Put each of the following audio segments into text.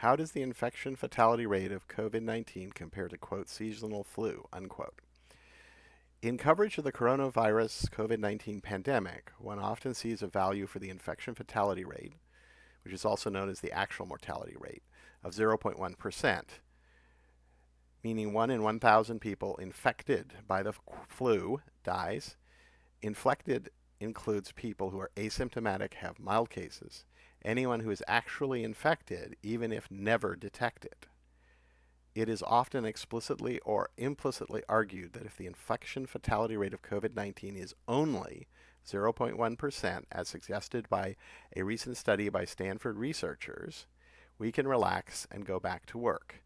How does the infection fatality rate of COVID-19 compare to, quote, seasonal flu, unquote? In coverage of the coronavirus COVID-19 pandemic, one often sees a value for the infection fatality rate, which is also known as the actual mortality rate, of 0.1%, meaning 1 in 1,000 people infected by the flu dies. Infected includes people who are asymptomatic, have mild cases, anyone who is actually infected, even if never detected. It is often explicitly or implicitly argued that if the infection fatality rate of COVID-19 is only 0.1%, as suggested by a recent study by Stanford researchers, we can relax and go back to work.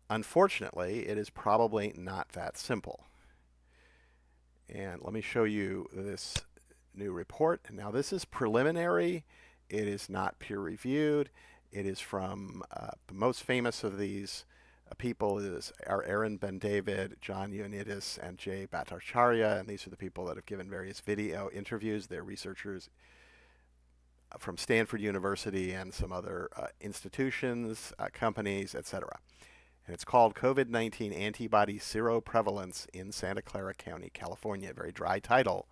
Unfortunately, it is probably not that simple. And let me show you this new report. Now, this is preliminary. It is not peer-reviewed. It is from the most famous of these people are Aaron Ben-David, John Ioannidis, and Jay Bhattacharya, and these are the people that have given various video interviews. They're researchers from Stanford University and some other institutions, companies, etc. And it's called COVID-19 Antibody Seroprevalence in Santa Clara County, California. Very dry title.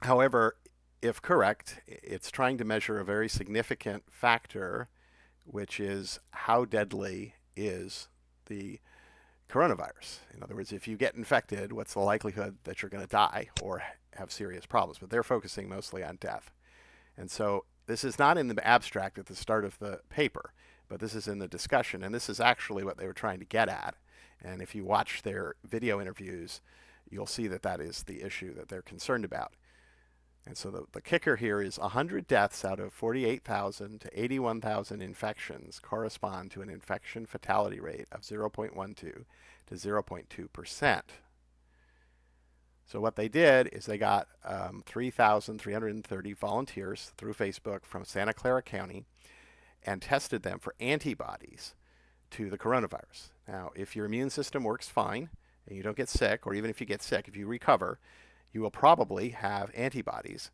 However, if correct, it's trying to measure a very significant factor, which is how deadly is the coronavirus. In other words, if you get infected, what's the likelihood that you're going to die or have serious problems? But they're focusing mostly on death. And so this is not in the abstract at the start of the paper, but this is in the discussion. And this is actually what they were trying to get at. And if you watch their video interviews, you'll see that that is the issue that they're concerned about. And so the kicker here is 100 deaths out of 48,000 to 81,000 infections correspond to an infection fatality rate of 0.12 to 0.2%. So what they did is they got 3,330 volunteers through Facebook from Santa Clara County and tested them for antibodies to the coronavirus. Now, if your immune system works fine and you don't get sick, or even if you get sick, if you recover, you will probably have antibodies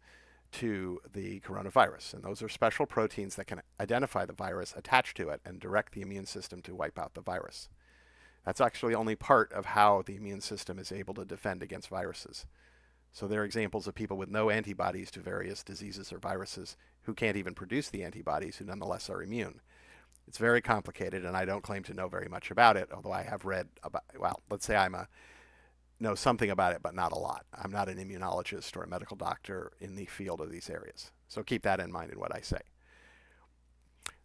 to the coronavirus. And those are special proteins that can identify the virus attached to it and direct the immune system to wipe out the virus. That's actually only part of how the immune system is able to defend against viruses. So there are examples of people with no antibodies to various diseases or viruses who can't even produce the antibodies, who nonetheless are immune. It's very complicated, and I don't claim to know very much about it, although I have read about, well, let's say know something about it, but not a lot. I'm not an immunologist or a medical doctor in the field of these areas. So keep that in mind in what I say.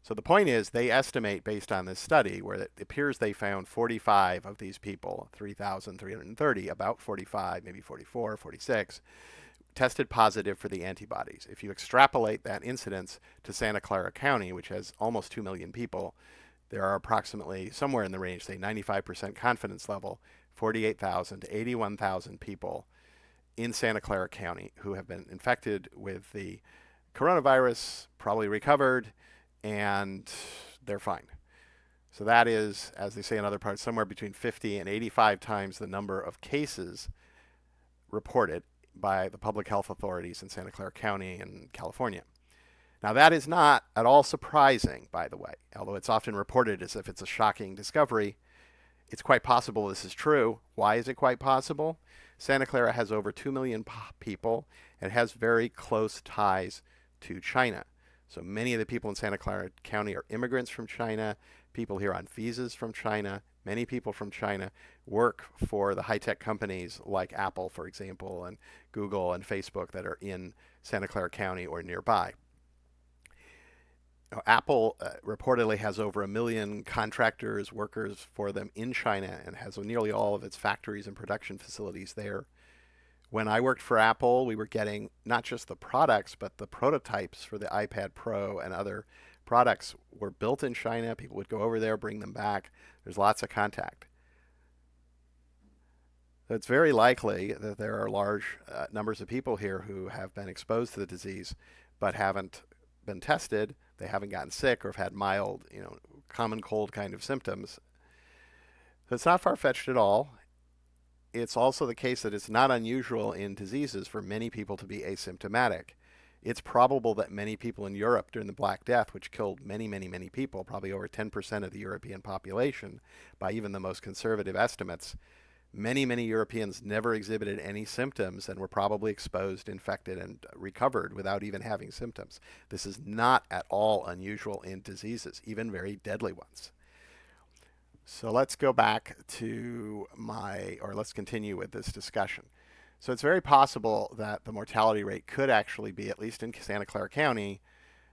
So the point is, they estimate based on this study where it appears they found 45 of these people, 3,330, about 45, maybe 44, 46, tested positive for the antibodies. If you extrapolate that incidence to Santa Clara County, which has almost 2 million people, there are approximately somewhere in the range, say 95% confidence level, 48,000 to 81,000 people in Santa Clara County who have been infected with the coronavirus, probably recovered, and they're fine. So that is, as they say in other parts, somewhere between 50 and 85 times the number of cases reported by the public health authorities in Santa Clara County and California. Now, that is not at all surprising, by the way, although it's often reported as if it's a shocking discovery. It's quite possible this is true. Why is it quite possible? Santa Clara has over 2 million people and has very close ties to China. So many of the people in Santa Clara County are immigrants from China, people here on visas from China. Many people from China work for the high-tech companies like Apple, for example, and Google and Facebook that are in Santa Clara County or nearby. Apple reportedly has over 1 million contractors, workers for them in China, and has nearly all of its factories and production facilities there. When I worked for Apple, we were getting not just the products, but the prototypes for the iPad Pro and other products were built in China. People would go over there, bring them back. There's lots of contact. So it's very likely that there are large numbers of people here who have been exposed to the disease but haven't been tested. They haven't gotten sick or have had mild, common cold kind of symptoms. So it's not far-fetched at all. It's also the case that it's not unusual in diseases for many people to be asymptomatic. It's probable that many people in Europe during the Black Death, which killed many, many, many people, probably over 10% of the European population by even the most conservative estimates, many, many Europeans never exhibited any symptoms and were probably exposed, infected, and recovered without even having symptoms. This is not at all unusual in diseases, even very deadly ones. So let's go back to let's continue with this discussion. So it's very possible that the mortality rate could actually be, at least in Santa Clara County,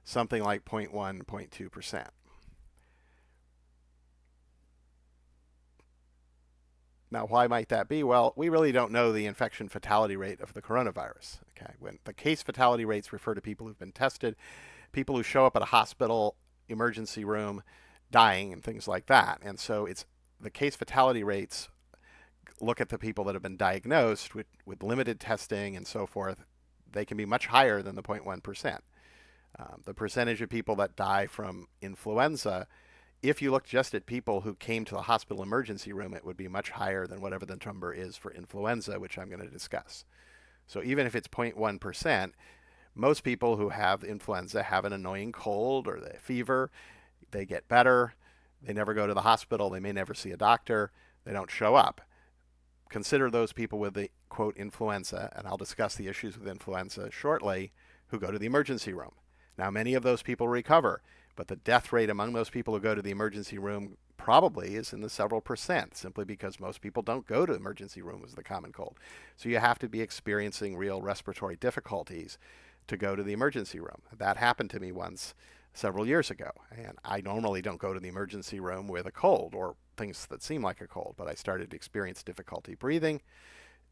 something like 0.1, 0.2%. Now, why might that be? Well, we really don't know the infection fatality rate of the coronavirus. Okay, when the case fatality rates refer to people who've been tested, people who show up at a hospital emergency room dying and things like that. And so it's the case fatality rates look at the people that have been diagnosed with limited testing and so forth. They can be much higher than the 0.1%. The percentage of people that die from influenza, if you look just at people who came to the hospital emergency room, it would be much higher than whatever the number is for influenza, which I'm going to discuss. So even if it's 0.1%, most people who have influenza have an annoying cold or the fever. They get better. They never go to the hospital. They may never see a doctor. They don't show up. Consider those people with the, quote, influenza, and I'll discuss the issues with influenza shortly, who go to the emergency room. Now, many of those people recover, but the death rate among those people who go to the emergency room probably is in the several percent, simply because most people don't go to the emergency room with the common cold. So you have to be experiencing real respiratory difficulties to go to the emergency room. That happened to me once several years ago, and I normally don't go to the emergency room with a cold or things that seem like a cold, but I started to experience difficulty breathing,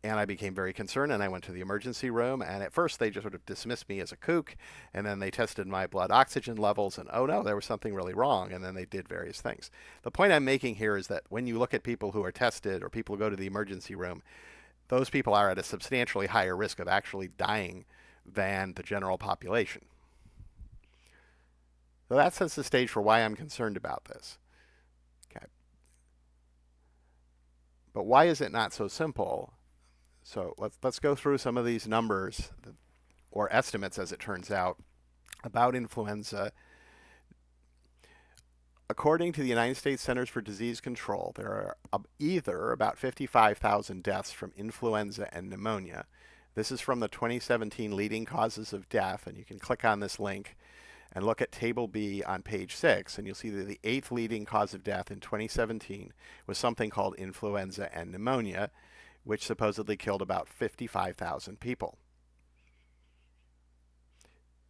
and I became very concerned, and I went to the emergency room, and at first they just sort of dismissed me as a kook, and then they tested my blood oxygen levels, and oh no, there was something really wrong, and then they did various things. The point I'm making here is that when you look at people who are tested or people who go to the emergency room, those people are at a substantially higher risk of actually dying than the general population. So that sets the stage for why I'm concerned about this. Okay. But why is it not so simple? So let's go through some of these numbers, or estimates as it turns out, about influenza. According to the United States Centers for Disease Control, there are either about 55,000 deaths from influenza and pneumonia. This is from the 2017 leading causes of death, and you can click on this link and look at Table B on page 6, and you'll see that the 8th leading cause of death in 2017 was something called influenza and pneumonia, which supposedly killed about 55,000 people.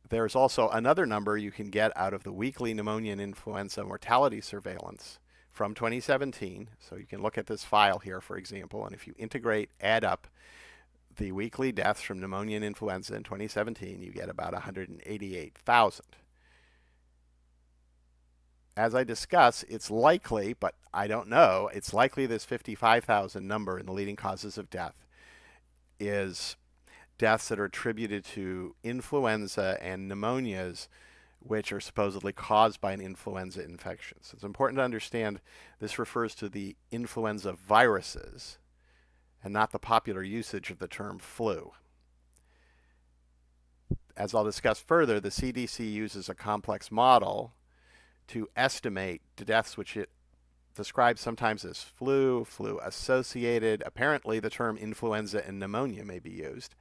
There's also another number you can get out of the weekly pneumonia and influenza mortality surveillance from 2017. So you can look at this file here, for example, and if you add up the weekly deaths from pneumonia and influenza in 2017, you get about 188,000. As I discuss, it's likely, but I don't know, it's likely this 55,000 number in the leading causes of death is deaths that are attributed to influenza and pneumonias, which are supposedly caused by an influenza infection. So it's important to understand this refers to the influenza viruses and not the popular usage of the term flu. As I'll discuss further, the CDC uses a complex model to estimate the deaths, which it describes sometimes as flu associated. Apparently the term influenza and pneumonia may be used.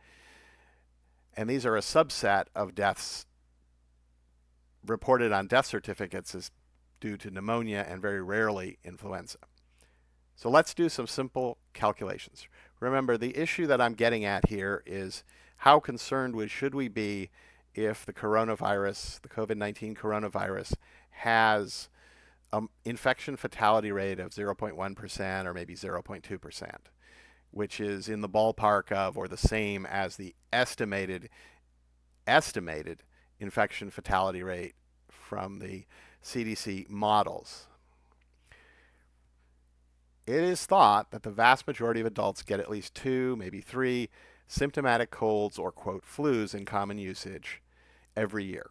And these are a subset of deaths reported on death certificates as due to pneumonia and very rarely influenza. So let's do some simple calculations. Remember, the issue that I'm getting at here is how concerned should we be if the coronavirus, the COVID-19 coronavirus, has an infection fatality rate of 0.1% or maybe 0.2%, which is in the ballpark of or the same as the estimated infection fatality rate from the CDC models. It is thought that the vast majority of adults get at least 2, maybe 3 symptomatic colds or, quote, flus in common usage every year.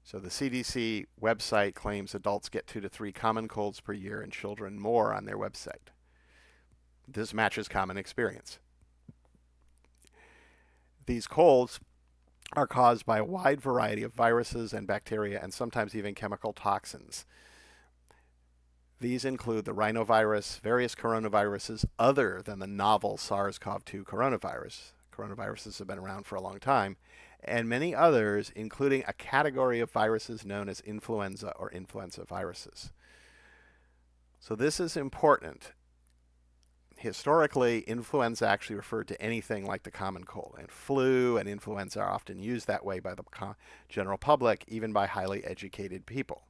So the CDC website claims adults get 2 to 3 common colds per year and children more on their website. This matches common experience. These colds are caused by a wide variety of viruses and bacteria and sometimes even chemical toxins. These include the rhinovirus, various coronaviruses other than the novel SARS-CoV-2 coronavirus. Coronaviruses have been around for a long time, and many others, including a category of viruses known as influenza or influenza viruses. So this is important. Historically, influenza actually referred to anything like the common cold, and flu and influenza are often used that way by the general public, even by highly educated people.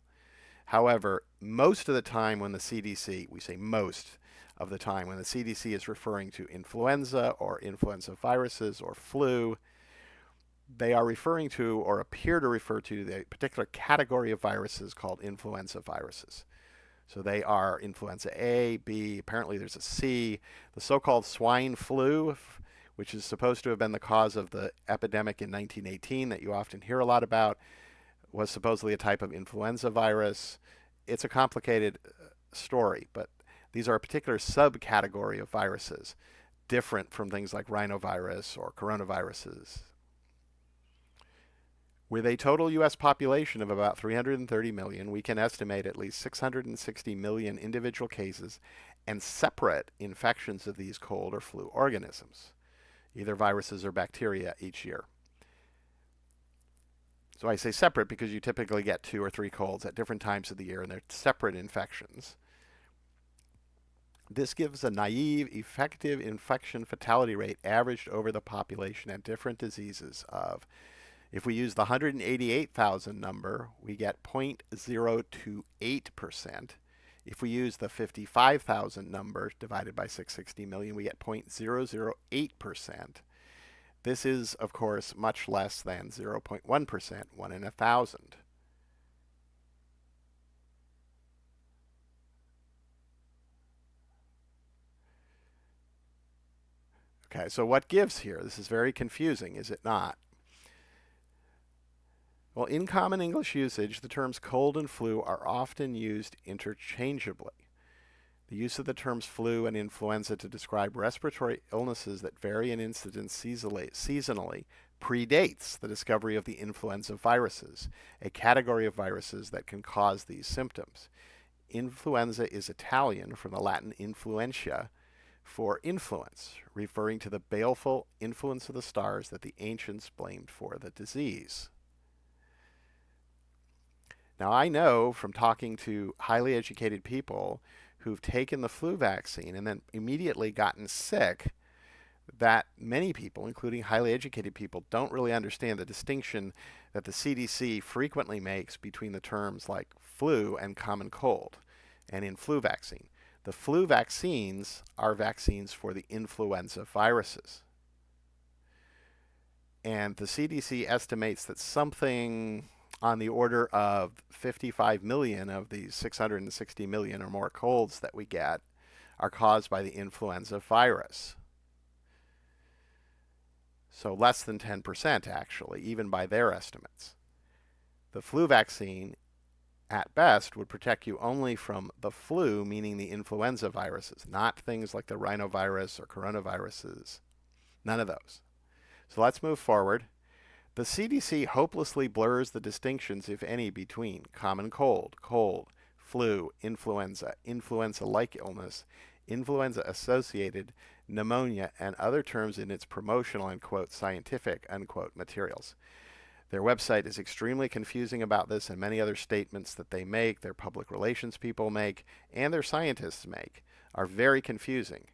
However, most of the time when the CDC, we say most of the time when the CDC is referring to influenza or influenza viruses or flu, they are referring to or appear to refer to the particular category of viruses called influenza viruses. So they are influenza A, B, apparently there's a C, the so-called swine flu, which is supposed to have been the cause of the epidemic in 1918 that you often hear a lot about, was supposedly a type of influenza virus. It's a complicated story, but these are a particular subcategory of viruses, different from things like rhinovirus or coronaviruses. With a total U.S. population of about 330 million, we can estimate at least 660 million individual cases and separate infections of these cold or flu organisms, either viruses or bacteria, each year. So I say separate because you typically get 2 or 3 colds at different times of the year, and they're separate infections. This gives a naive, effective infection fatality rate averaged over the population and different diseases of, if we use the 188,000 number, we get 0.028%. If we use the 55,000 number divided by 660 million, we get 0.008%. This is, of course, much less than 0.1%, 1 in 1,000. Okay, so what gives here? This is very confusing, is it not? Well, in common English usage, the terms cold and flu are often used interchangeably. The use of the terms flu and influenza to describe respiratory illnesses that vary in incidence seasonally predates the discovery of the influenza viruses, a category of viruses that can cause these symptoms. Influenza is Italian from the Latin influentia for influence, referring to the baleful influence of the stars that the ancients blamed for the disease. Now, I know from talking to highly educated people who've taken the flu vaccine and then immediately gotten sick that many people, including highly educated people, don't really understand the distinction that the CDC frequently makes between the terms like flu and common cold. And in flu vaccine, the flu vaccines are vaccines for the influenza viruses. And the CDC estimates that something on the order of 55 million of these 660 million or more colds that we get are caused by the influenza virus. So less than 10% actually, even by their estimates. The flu vaccine, at best, would protect you only from the flu, meaning the influenza viruses, not things like the rhinovirus or coronaviruses. None of those. So let's move forward. The CDC hopelessly blurs the distinctions, if any, between common cold, flu, influenza, influenza-like illness, influenza-associated pneumonia, and other terms in its promotional and, quote, scientific, unquote, materials. Their website is extremely confusing about this, and many other statements that they make, their public relations people make, and their scientists make are very confusing.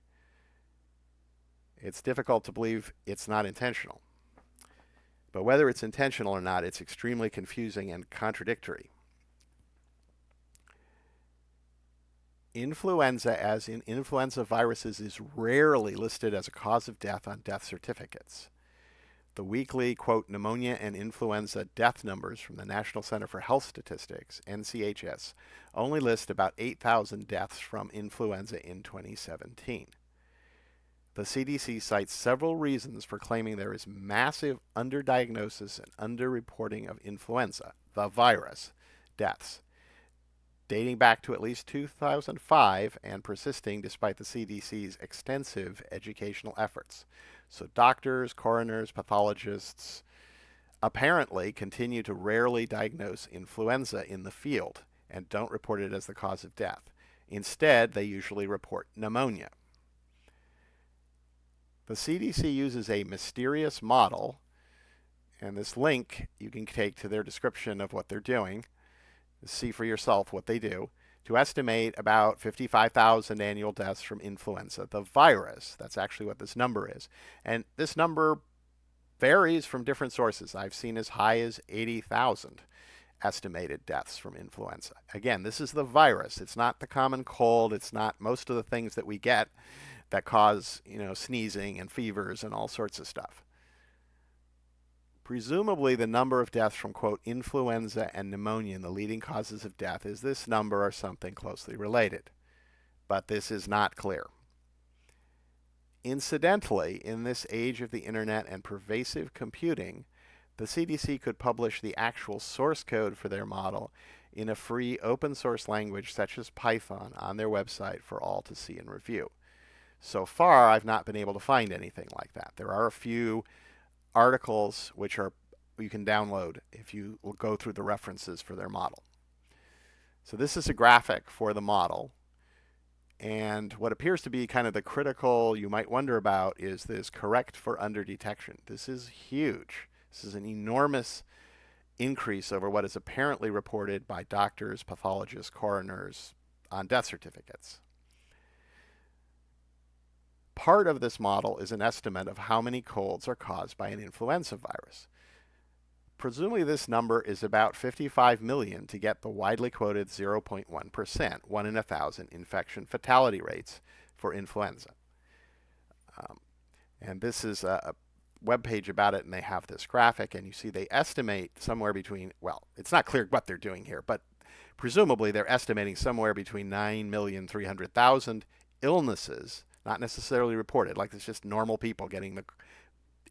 It's difficult to believe it's not intentional. But whether it's intentional or not, it's extremely confusing and contradictory. Influenza, as in influenza viruses, is rarely listed as a cause of death on death certificates. The weekly, quote, pneumonia and influenza death numbers from the National Center for Health Statistics, NCHS, only list about 8,000 deaths from influenza in 2017. The CDC cites several reasons for claiming there is massive underdiagnosis and underreporting of influenza, the virus, deaths, dating back to at least 2005 and persisting despite the CDC's extensive educational efforts. So doctors, coroners, pathologists, apparently continue to rarely diagnose influenza in the field and don't report it as the cause of death. Instead, they usually report pneumonia. The CDC uses a mysterious model, and this link you can take to their description of what they're doing, see for yourself what they do, to estimate about 55,000 annual deaths from influenza, the virus. That's actually what this number is. And this number varies from different sources. I've seen as high as 80,000 estimated deaths from influenza. Again, this is the virus. It's not the common cold. It's not most of the things that we get that cause, sneezing and fevers and all sorts of stuff. Presumably, the number of deaths from, quote, influenza and pneumonia, the leading causes of death, is this number or something closely related. But this is not clear. Incidentally, in this age of the internet and pervasive computing, the CDC could publish the actual source code for their model in a free open source language such as Python on their website for all to see and review. So far, I've not been able to find anything like that. There are a few articles which you can download if you will go through the references for their model. So this is a graphic for the model. And what appears to be kind of the critical you might wonder about is this correct for underdetection. This is huge. This is an enormous increase over what is apparently reported by doctors, pathologists, coroners on death certificates. Part of this model is an estimate of how many colds are caused by an influenza virus. Presumably this number is about 55 million to get the widely quoted 0.1%, 1 in 1,000 infection fatality rates for influenza. And this is a web page about it, and they have this graphic, and you see they estimate somewhere between, well, it's not clear what they're doing here, but presumably they're estimating somewhere between 9,300,000 illnesses, not necessarily reported, like it's just normal people getting the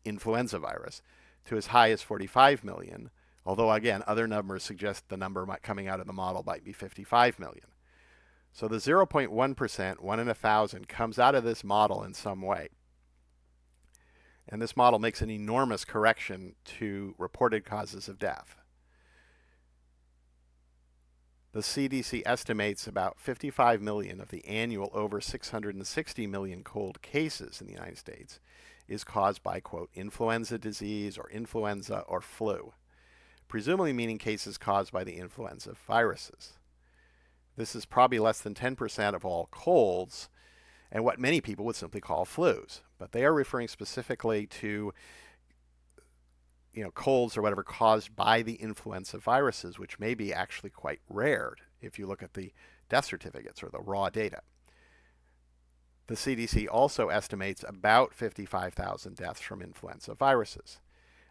influenza virus, to as high as 45 million, although again, other numbers suggest the number coming out of the model might be 55 million. So the 0.1%, 1 in 1,000, comes out of this model in some way. And this model makes an enormous correction to reported causes of death. The CDC estimates about 55 million of the annual over 660 million cold cases in the United States is caused by, quote, influenza disease or influenza or flu, presumably meaning cases caused by the influenza viruses. This is probably less than 10% of all colds and what many people would simply call flus. But they are referring specifically to colds or whatever caused by the influenza viruses, which may be actually quite rare if you look at the death certificates or the raw data. The CDC also estimates about 55,000 deaths from influenza viruses.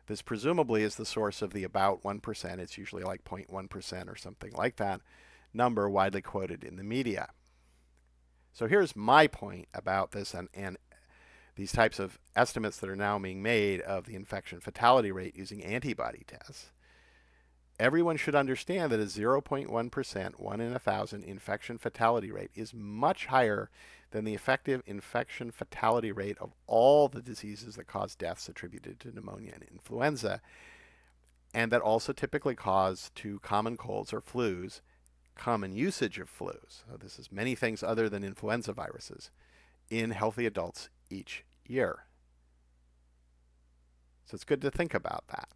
This presumably is the source of the about 1%, it's usually like 0.1% or something like that, number widely quoted in the media. So here's my point about this and these types of estimates that are now being made of the infection fatality rate using antibody tests. Everyone should understand that a 0.1%, 1 in 1,000 infection fatality rate is much higher than the effective infection fatality rate of all the diseases that cause deaths attributed to pneumonia and influenza, and that also typically cause to common colds or flus, common usage of flus. So this is many things other than influenza viruses in healthy adults each year. So it's good to think about that.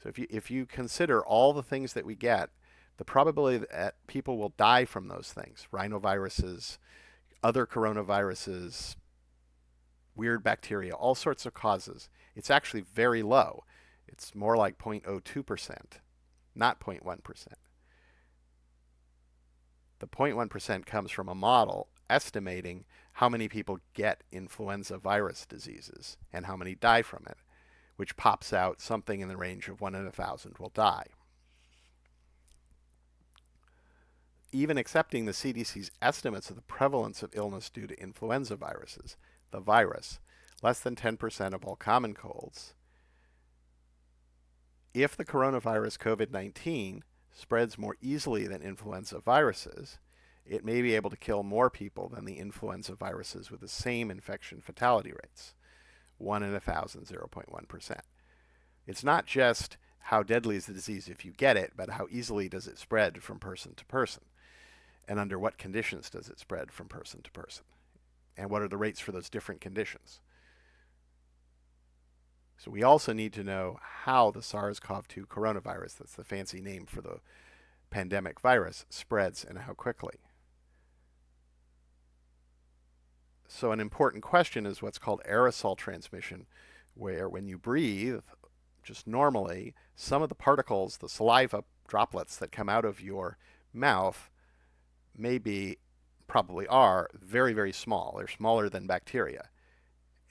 So if you consider all the things that we get, the probability that people will die from those things, rhinoviruses, other coronaviruses, weird bacteria, all sorts of causes, it's actually very low. It's more like 0.02%, not 0.1%. The 0.1% comes from a model estimating how many people get influenza virus diseases and how many die from it, which pops out something in the range of 1 in 1,000 will die. Even accepting the CDC's estimates of the prevalence of illness due to influenza viruses, the virus, less than 10% of all common colds, if the coronavirus COVID-19 spreads more easily than influenza viruses, it may be able to kill more people than the influenza viruses with the same infection fatality rates, 1 in 1,000, 0.1%. It's not just how deadly is the disease if you get it, but how easily does it spread from person to person? And under what conditions does it spread from person to person? And what are the rates for those different conditions? So we also need to know how the SARS-CoV-2 coronavirus, that's the fancy name for the pandemic virus, spreads and how quickly. So an important question is what's called aerosol transmission, where when you breathe, just normally, some of the particles, the saliva droplets that come out of your mouth may be, probably are, very, very small. They're smaller than bacteria.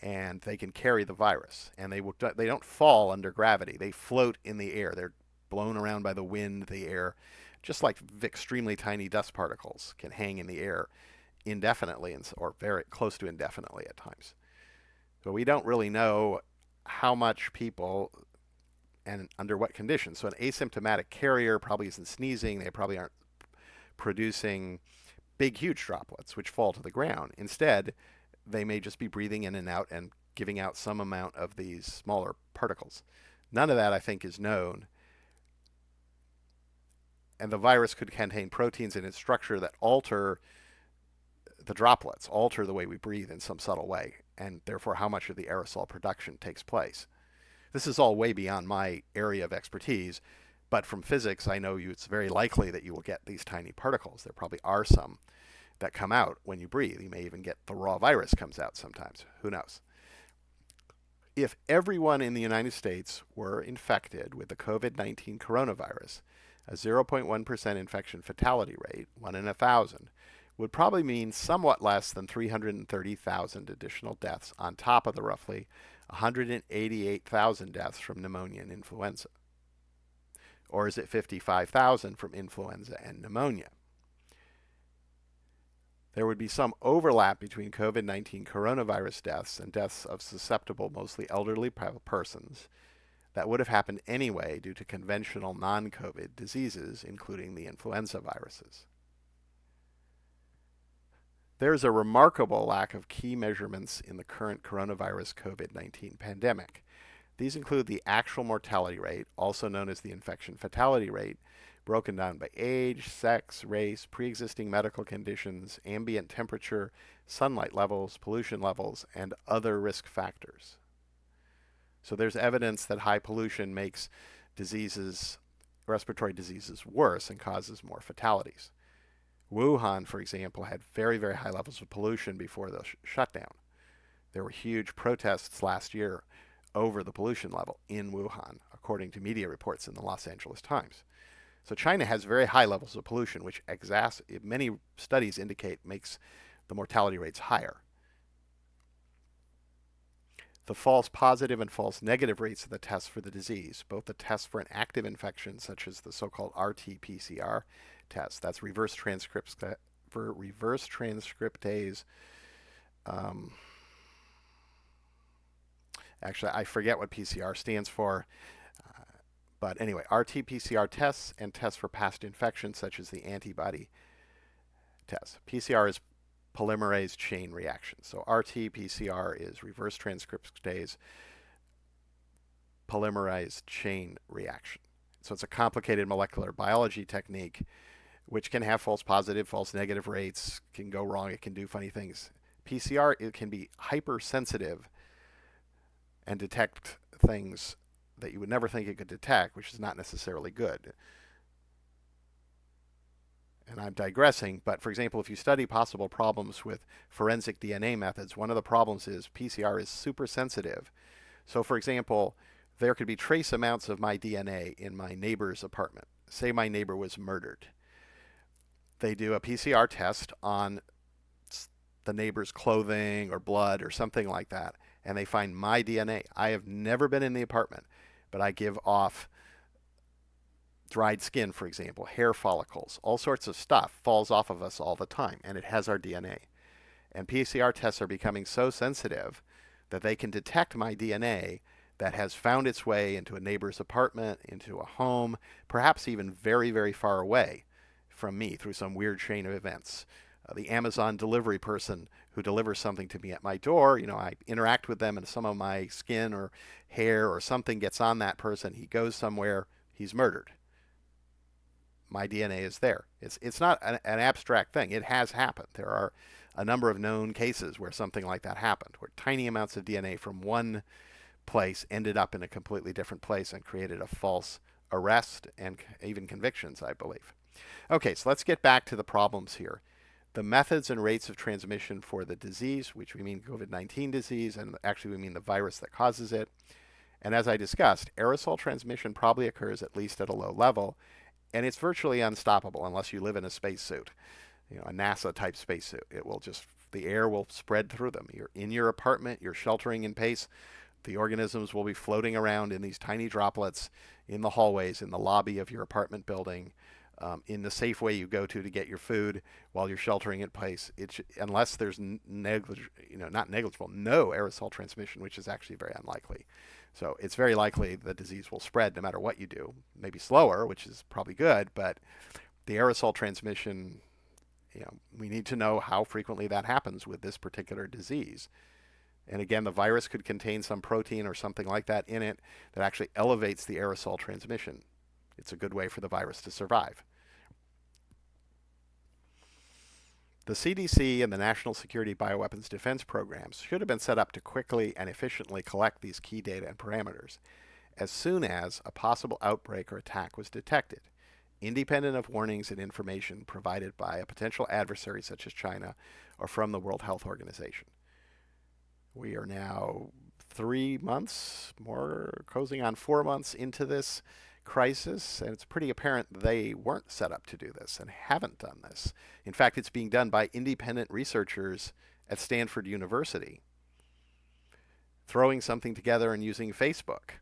And they can carry the virus. And they don't fall under gravity. They float in the air. They're blown around by the wind, the air, just like extremely tiny dust particles can hang in the air indefinitely or very close to indefinitely at times. So we don't really know how much people and under what conditions. So an asymptomatic carrier probably isn't sneezing. They probably aren't producing big, huge droplets which fall to the ground. Instead, they may just be breathing in and out and giving out some amount of these smaller particles. None of that, I think, is known. And the virus could contain proteins in its structure that alter the droplets, alter the way we breathe in some subtle way, and therefore how much of the aerosol production takes place. This is all way beyond my area of expertise, but from physics, I know it's very likely that you will get these tiny particles. There probably are some that come out when you breathe. You may even get the raw virus comes out sometimes. Who knows? If everyone in the United States were infected with the COVID-19 coronavirus, a 0.1% infection fatality rate, 1 in 1,000, would probably mean somewhat less than 330,000 additional deaths on top of the roughly 188,000 deaths from pneumonia and influenza. Or is it 55,000 from influenza and pneumonia? There would be some overlap between COVID-19 coronavirus deaths and deaths of susceptible, mostly elderly persons that would have happened anyway due to conventional non-COVID diseases, including the influenza viruses. There's a remarkable lack of key measurements in the current coronavirus COVID-19 pandemic. These include the actual mortality rate, also known as the infection fatality rate, broken down by age, sex, race, pre-existing medical conditions, ambient temperature, sunlight levels, pollution levels, and other risk factors. So there's evidence that high pollution makes diseases, respiratory diseases, worse and causes more fatalities. Wuhan, for example, had very, very high levels of pollution before the shutdown. There were huge protests last year over the pollution level in Wuhan, according to media reports in the Los Angeles Times. So China has very high levels of pollution, which many studies indicate makes the mortality rates higher. The false positive and false negative rates of the tests for the disease, both the tests for an active infection, such as the so-called RT-PCR test, that's reverse transcriptase. Actually, I forget what PCR stands for. But anyway, RT-PCR tests and tests for past infections, such as the antibody test. PCR is polymerase chain reaction. So RT-PCR is reverse transcriptase polymerase chain reaction. So it's a complicated molecular biology technique which can have false positive, false negative rates, can go wrong, it can do funny things. PCR, it can be hypersensitive and detect things that you would never think it could detect, which is not necessarily good. And I'm digressing, but for example, if you study possible problems with forensic DNA methods, one of the problems is PCR is super sensitive. So for example, there could be trace amounts of my DNA in my neighbor's apartment. Say my neighbor was murdered. They do a PCR test on the neighbor's clothing or blood or something like that, and they find my DNA. I have never been in the apartment, but I give off dried skin, for example, hair follicles, all sorts of stuff falls off of us all the time, and it has our DNA. And PCR tests are becoming so sensitive that they can detect my DNA that has found its way into a neighbor's apartment, into a home, perhaps even very, very far away from me through some weird chain of events. the Amazon delivery person who delivers something to me at my door. I interact with them and some of my skin or hair or something gets on that person. He goes somewhere, he's murdered. My DNA is there. It's not an abstract thing. It has happened. There are a number of known cases where something like that happened, where tiny amounts of DNA from one place ended up in a completely different place and created a false arrest and even convictions, I believe. Okay, so let's get back to the problems here. The methods and rates of transmission for the disease, which we mean COVID-19 disease, and actually we mean the virus that causes it. And as I discussed, aerosol transmission probably occurs at least at a low level, and it's virtually unstoppable unless you live in a spacesuit, a NASA type spacesuit. The air will spread through them. You're in your apartment, you're sheltering in place. The organisms will be floating around in these tiny droplets in the hallways, in the lobby of your apartment building, in the Safeway you go to get your food while you're sheltering in place. Unless there's not negligible, no aerosol transmission, which is actually very unlikely. So it's very likely the disease will spread no matter what you do. Maybe slower, which is probably good, but the aerosol transmission, we need to know how frequently that happens with this particular disease. And again, the virus could contain some protein or something like that in it that actually elevates the aerosol transmission. It's a good way for the virus to survive. The CDC and the National Security Bioweapons Defense Programs should have been set up to quickly and efficiently collect these key data and parameters as soon as a possible outbreak or attack was detected, independent of warnings and information provided by a potential adversary such as China or from the World Health Organization. We are now 3 months, closing on 4 months into this crisis, and it's pretty apparent they weren't set up to do this and haven't done this. In fact, it's being done by independent researchers at Stanford University, throwing something together and using Facebook.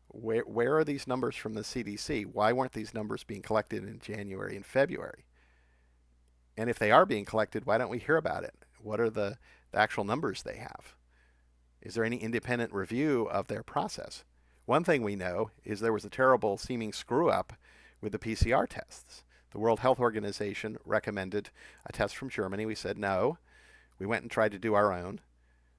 Where are these numbers from the CDC? Why weren't these numbers being collected in January and February? And if they are being collected, why don't we hear about it? What are the actual numbers they have? Is there any independent review of their process? One thing we know is there was a terrible seeming screw up with the PCR tests. The World Health Organization recommended a test from Germany. We said no. We went and tried to do our own.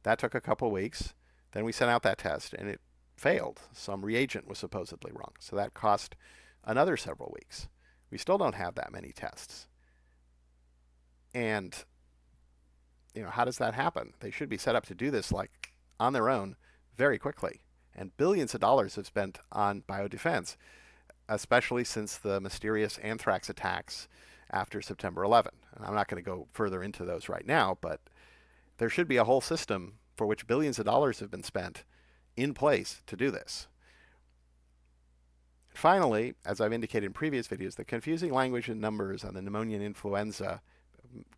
That took a couple weeks. Then we sent out that test and it failed. Some reagent was supposedly wrong. So that cost another several weeks. We still don't have that many tests. And how does that happen? They should be set up to do this on their own very quickly. And billions of dollars have spent on biodefense, especially since the mysterious anthrax attacks after September 11. And I'm not going to go further into those right now, but there should be a whole system for which billions of dollars have been spent in place to do this. Finally, as I've indicated in previous videos, the confusing language and numbers on pneumonia and influenza on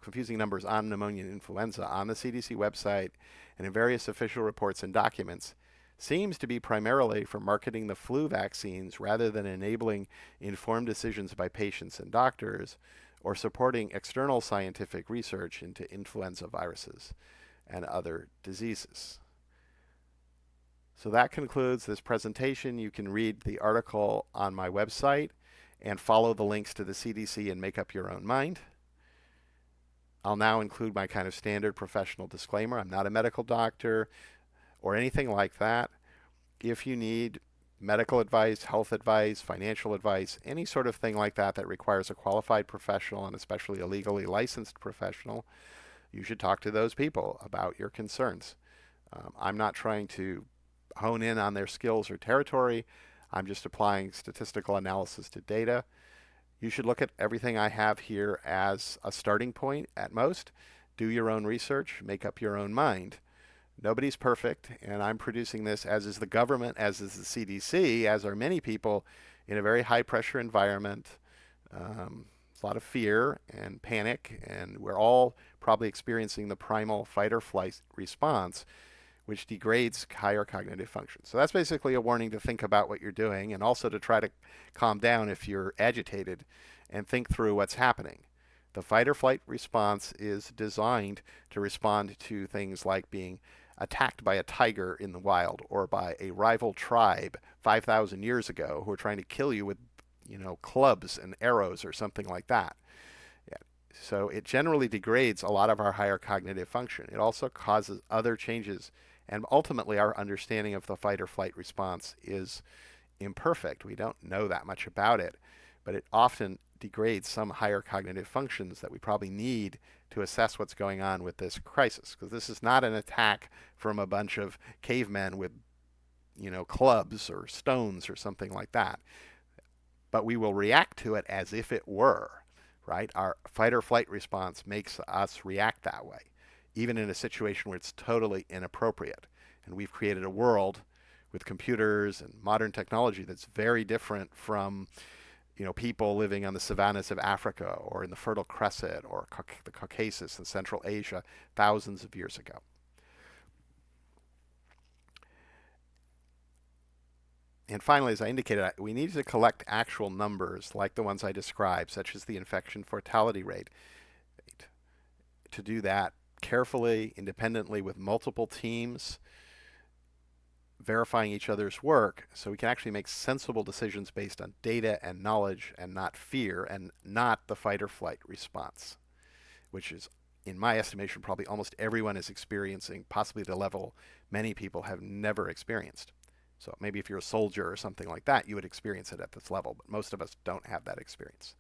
the CDC website and in various official reports and documents seems to be primarily for marketing the flu vaccines rather than enabling informed decisions by patients and doctors or supporting external scientific research into influenza viruses and other diseases. So that concludes this presentation. You can read the article on my website and follow the links to the CDC and make up your own mind. I'll now include my kind of standard professional disclaimer. I'm not a medical doctor or anything like that. If you need medical advice, health advice, financial advice, any sort of thing like that that requires a qualified professional and especially a legally licensed professional, you should talk to those people about your concerns. I'm not trying to hone in on their skills or territory. I'm just applying statistical analysis to data. You should look at everything I have here as a starting point at most. Do your own research, make up your own mind. Nobody's perfect, and I'm producing this, as is the government, as is the CDC, as are many people, in a very high-pressure environment. There's a lot of fear and panic, and we're all probably experiencing the primal fight-or-flight response, which degrades higher cognitive function. So that's basically a warning to think about what you're doing, and also to try to calm down if you're agitated and think through what's happening. The fight-or-flight response is designed to respond to things like being attacked by a tiger in the wild or by a rival tribe 5,000 years ago who are trying to kill you with, clubs and arrows or something like that. Yeah. So it generally degrades a lot of our higher cognitive function. It also causes other changes, and ultimately our understanding of the fight or flight response is imperfect. We don't know that much about it, but it often degrades some higher cognitive functions that we probably need to assess what's going on with this crisis. Because this is not an attack from a bunch of cavemen with, clubs or stones or something like that. But we will react to it as if it were, right? Our fight or flight response makes us react that way, even in a situation where it's totally inappropriate. And we've created a world with computers and modern technology that's very different from people living on the savannas of Africa or in the Fertile Crescent or the Caucasus in Central Asia thousands of years ago. And finally, as I indicated, we need to collect actual numbers like the ones I described, such as the infection fatality rate. To do that carefully, independently, with multiple teams, verifying each other's work, so we can actually make sensible decisions based on data and knowledge and not fear and not the fight or flight response, which is, in my estimation, probably almost everyone is experiencing, possibly the level many people have never experienced. So maybe if you're a soldier or something like that, you would experience it at this level, but most of us don't have that experience.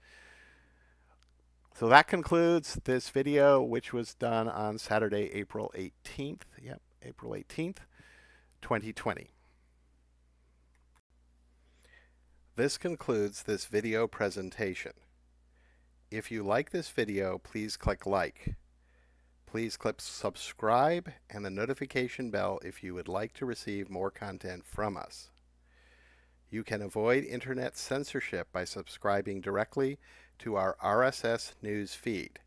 So that concludes this video, which was done on Saturday, April 18th. Yep, April 18th, 2020. This concludes this video presentation. If you like this video, please click like. Please click subscribe and the notification bell if you would like to receive more content from us. You can avoid internet censorship by subscribing directly to our RSS news feed.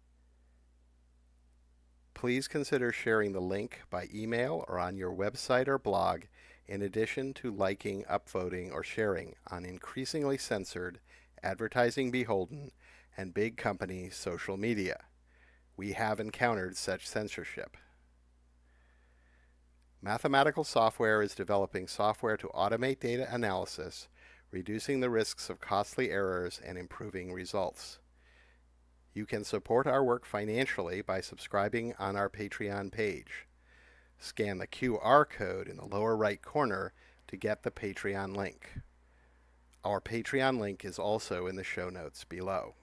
Please consider sharing the link by email or on your website or blog, in addition to liking, upvoting, or sharing on increasingly censored, advertising beholden, and big company social media. We have encountered such censorship. Mathematical Software is developing software to automate data analysis, reducing the risks of costly errors and improving results. You can support our work financially by subscribing on our Patreon page. Scan the QR code in the lower right corner to get the Patreon link. Our Patreon link is also in the show notes below.